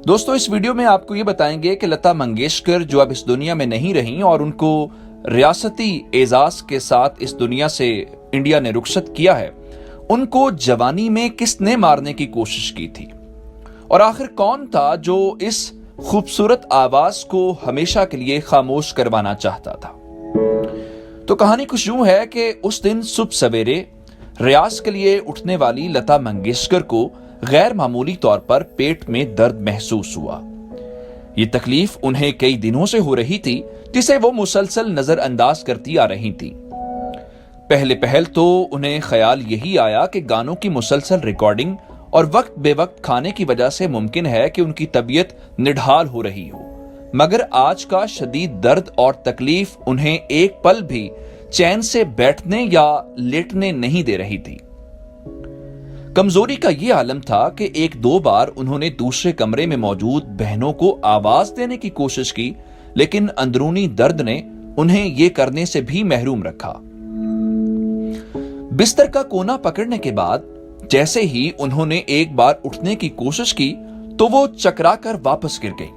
दोस्तों, इस वीडियो में आपको ये बताएंगे कि लता मंगेशकर जो अब इस दुनिया में नहीं रही और उनको रियासती एजाज के साथ इस दुनिया से इंडिया ने रुखसत किया है, उनको जवानी में किसने मारने की कोशिश की थी और आखिर कौन था जो इस खूबसूरत आवाज को हमेशा के लिए खामोश करवाना चाहता था। तो कहानी कुछ यूं है कि उस दिन सुबह सवेरे रियाज के लिए उठने वाली लता मंगेशकर को गैर मामूली तौर पर पेट में दर्द महसूस हुआ। ये तकलीफ उन्हें कई दिनों से हो रही थी, जिसे वो मुसलसल नजरअंदाज करती आ रही थी। पहल तो उन्हें ख्याल यही आया कि गानों की मुसलसल रिकॉर्डिंग और वक्त बेवक्त खाने की वजह से मुमकिन है कि उनकी तबीयत निढाल हो रही हो, मगर आज का शदीद दर्द और तकलीफ उन्हें एक पल भी चैन से बैठने या लेटने नहीं दे रही थी। कमजोरी का यह आलम था कि एक दो बार उन्होंने दूसरे कमरे में मौजूद बहनों को आवाज देने की कोशिश की, लेकिन अंदरूनी दर्द ने उन्हें यह करने से भी महरूम रखा। बिस्तर का कोना पकड़ने के बाद जैसे ही उन्होंने एक बार उठने की कोशिश की तो वो चकरा कर वापस गिर गई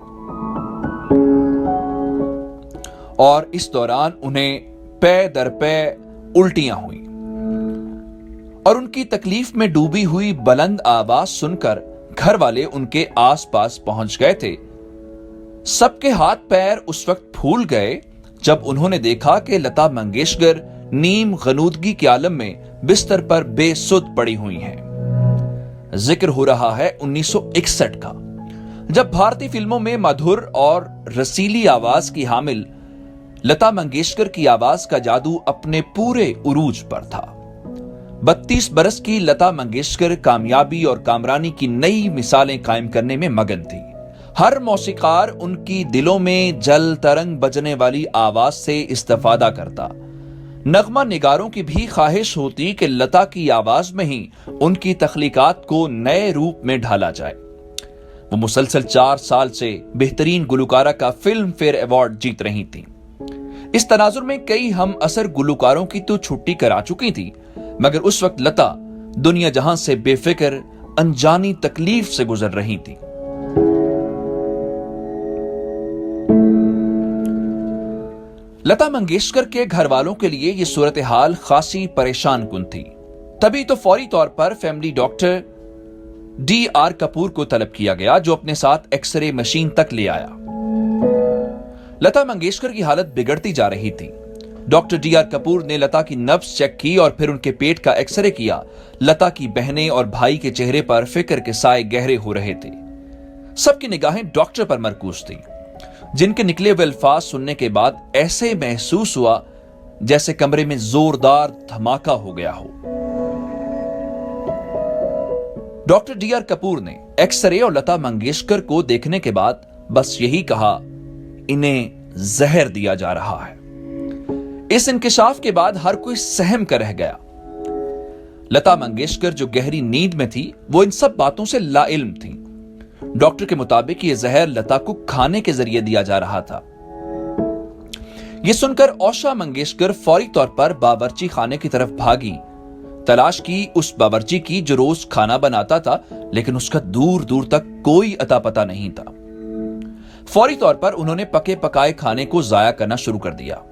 और इस दौरान उन्हें पै दर पै उल्टियां हुई और उनकी तकलीफ में डूबी हुई बुलंद आवाज सुनकर घर वाले उनके आसपास पहुंच गए थे। सबके हाथ पैर उस वक्त फूल गए जब उन्होंने देखा कि लता मंगेशकर नीम गनूदगी के आलम में बिस्तर पर बेसुध पड़ी हुई हैं। जिक्र हो रहा है 1961 का, जब भारतीय फिल्मों में मधुर और रसीली आवाज की हामिल लता मंगेशकर की आवाज का जादू अपने पूरे उरूज पर था। 32 बरस की लता मंगेशकर कामयाबी और कामरानी की नई मिसालें कायम करने में मगन थी। हर मौसीकार उनकी दिलों में जल तरंग बजने वाली आवाज से इस्तेफादा करता। नगमा निगारों की भी ख्वाहिश होती कि लता की आवाज में ही उनकी तख्लीकात को नए रूप में ढाला जाए। वो मुसलसल 4 साल से बेहतरीन गुलकारा का फिल्म फेयर अवार्ड जीत रही थी। इस तनाजुर में कई हम असर गुलकारों की तो छुट्टी करा चुकी थी, मगर उस वक्त लता दुनिया जहां से बेफिक्र अनजानी तकलीफ से गुजर रही थी। लता मंगेशकर के घर वालों के लिए यह सूरत हाल खासी परेशान कुन थी। तभी तो फौरी तौर पर फैमिली डॉक्टर D.R. कपूर को तलब किया गया, जो अपने साथ एक्सरे मशीन तक ले आया। लता मंगेशकर की हालत बिगड़ती जा रही थी। Doctor D.R. कपूर ने लता की नब्ज चेक की और फिर उनके पेट का एक्सरे किया। लता की बहनें और भाई के चेहरे पर फिक्र के साए गहरे हो रहे थे। सबकी निगाहें डॉक्टर पर मरकूज थी, जिनके निकले हुए अल्फाज सुनने के बाद ऐसे महसूस हुआ जैसे कमरे में जोरदार धमाका हो गया हो। Doctor D.R. कपूर ने एक्सरे और लता मंगेशकर को देखने के बाद बस यही कहा, इन्हें जहर दिया जा रहा है। इस इंकिशाफ के बाद हर कोई सहम कर रह गया। लता मंगेशकर जो गहरी नींद में थी, वो इन सब बातों से लाइल्म थी। डॉक्टर के मुताबिक यह जहर लता को खाने के जरिए दिया जा रहा था। यह सुनकर औशा मंगेशकर फौरी तौर पर बावर्ची खाने की तरफ भागी। तलाश की उस बावर्ची की जो रोज खाना बनाता था, लेकिन उसका दूर दूर तक कोई अता पता नहीं था। फौरी तौर पर उन्होंने पके पकाए खाने को जाया करना शुरू कर दिया।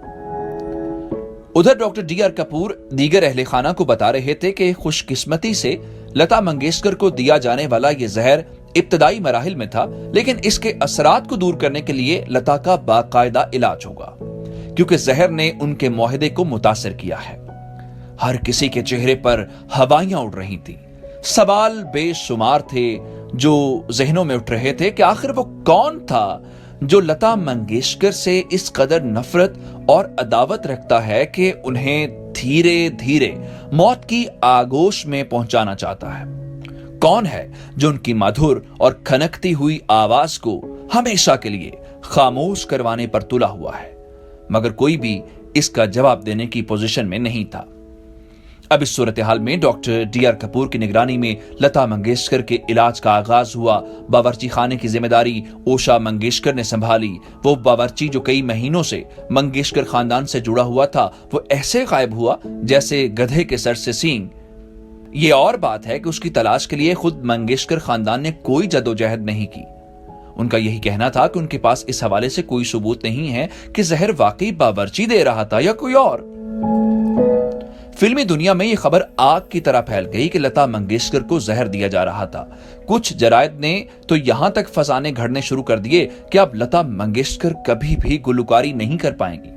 उधर डॉक्टर D.R. कपूर दीगर अहले खाना को बता रहे थे कि खुशकिस्मती से लता मंगेशकर को दिया जाने वाला यह जहर इब्तदाई मराहिल में था, लेकिन इसके असरात को दूर करने के लिए लता का बाकायदा इलाज होगा, क्योंकि जहर ने उनके मुआहदे को मुतासिर किया है। हर किसी के चेहरे पर हवाइयां उड़ रही थी। सवाल बेशुमार थे जो जहनों में उठ रहे थे कि आखिर वो कौन था जो लता मंगेशकर से इस कदर नफरत और अदावत रखता है कि उन्हें धीरे धीरे मौत की आगोश में पहुंचाना चाहता है। कौन है जो उनकी मधुर और खनकती हुई आवाज को हमेशा के लिए खामोश करवाने पर तुला हुआ है, मगर कोई भी इसका जवाब देने की पोजीशन में नहीं था। अब इस सूरत हाल में डॉक्टर D.R. कपूर की निगरानी में लता मंगेशकर के इलाज का आगाज हुआ। बावर्ची खाने की जिम्मेदारी ओशा मंगेशकर ने संभाली। वो बावर्ची जो कई महीनों से मंगेशकर खानदान से जुड़ा हुआ था, वो ऐसे गायब हुआ जैसे गधे के सर से सींग। ये और बात है कि उसकी तलाश के लिए खुद मंगेशकर खानदान ने कोई जदोजहद नहीं की। उनका यही कहना था कि उनके पास इस हवाले से कोई सबूत नहीं है कि जहर वाकई बावर्ची दे रहा था या कोई और। फिल्मी दुनिया में यह खबर आग की तरह फैल गई कि लता मंगेशकर को जहर दिया जा रहा था। कुछ जरायद ने तो यहां तक फसाने घड़ने शुरू कर दिए कि अब लता मंगेशकर कभी भी गुलकारी नहीं कर पाएंगी।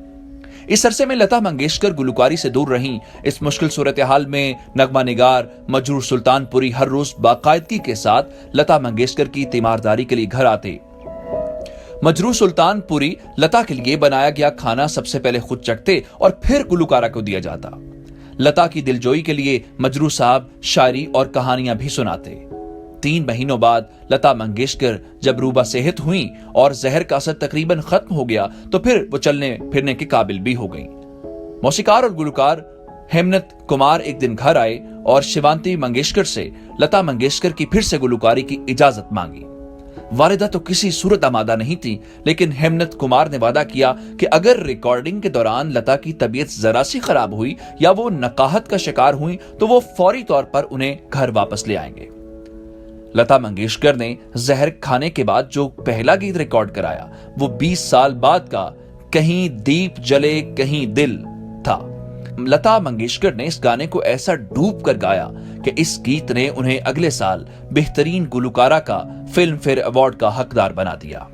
इस अरसे में लता मंगेशकर गुलकारी से दूर रहीं। इस मुश्किल सूरत हाल में नगमा निगार मजरूर सुल्तानपुरी हर रोज बाकायदगी के साथ लता मंगेशकर की तीमारदारी के लिए घर आते। मजरूर सुल्तानपुरी लता के लिए बनाया गया खाना सबसे पहले खुद चखते और फिर गुलकारा को दिया जाता। लता की दिलजोई के लिए मजरूर साहब शायरी और कहानियां भी सुनाते। 3 महीनों बाद लता मंगेशकर जब रूबा सेहत हुई और जहर का असर तकरीबन खत्म हो गया तो फिर वो चलने फिरने के काबिल भी हो गई। मौसीकार और गुलकार हेमनत कुमार एक दिन घर आए और शिवांती मंगेशकर से लता मंगेशकर की फिर से गुलकारी की इजाजत मांगी। वालिदा तो किसी सूरत आमादा नहीं थी, लेकिन हेमनत कुमार ने वादा किया कि अगर रिकॉर्डिंग के दौरान लता की तबीयत जरा सी खराब हुई या वो नकाहत का शिकार हुई तो वो फौरी तौर पर उन्हें घर वापस ले आएंगे। लता मंगेशकर ने जहर खाने के बाद जो पहला गीत रिकॉर्ड कराया वो 20 साल बाद का कहीं दीप जले कहीं दिल था। लता मंगेशकर ने इस गाने को ऐसा डूब कर गाया कि इस गीत ने उन्हें अगले साल बेहतरीन गुलकारा का फिल्म फेयर अवार्ड का हकदार बना दिया।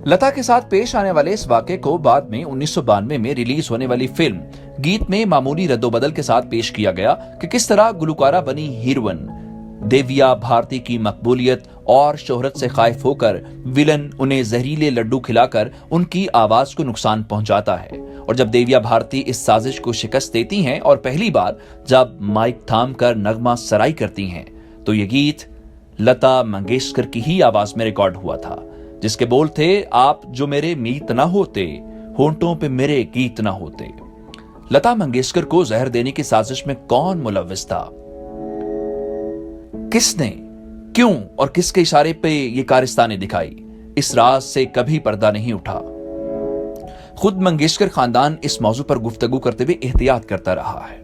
लता के साथ पेश आने वाले इस वाक़े को बाद में 1992 में रिलीज होने वाली फिल्म गीत में मामूली रद्दोबदल के साथ पेश किया गया कि किस तरह गुलकारा बनी हीरोइन। देविया भारती की मकबूलियत और शोहरत से खाइफ होकर विलन उन्हें जहरीले लड्डू खिलाकर उनकी आवाज को नुकसान पहुंचाता है, और जब देविया भारती इस साजिश को शिकस्त देती हैं और पहली बार जब माइक थाम कर नगमा सराई करती हैं तो ये गीत लता मंगेशकर की ही आवाज में रिकॉर्ड हुआ था, जिसके बोल थे, आप जो मेरे मीत ना होते, होंठों पे मेरे गीत ना होते। लता मंगेशकर को जहर देने की साजिश में कौन मुलव्विस था, किसने, क्यों और किसके इशारे पे ये कारिस्तानी दिखाई, इस राज से कभी पर्दा नहीं उठा। खुद मंगेशकर खानदान इस मौजू पर गुफ्तगू करते हुए एहतियात करता रहा है।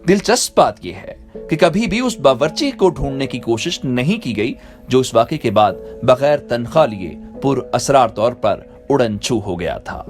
दिलचस्प बात यह है कि कभी भी उस बावर्ची को ढूंढने की कोशिश नहीं की गई जो इस वाक़े के बाद बगैर तनख्वाह लिए पुर असरार तौर पर उड़न छू हो गया था।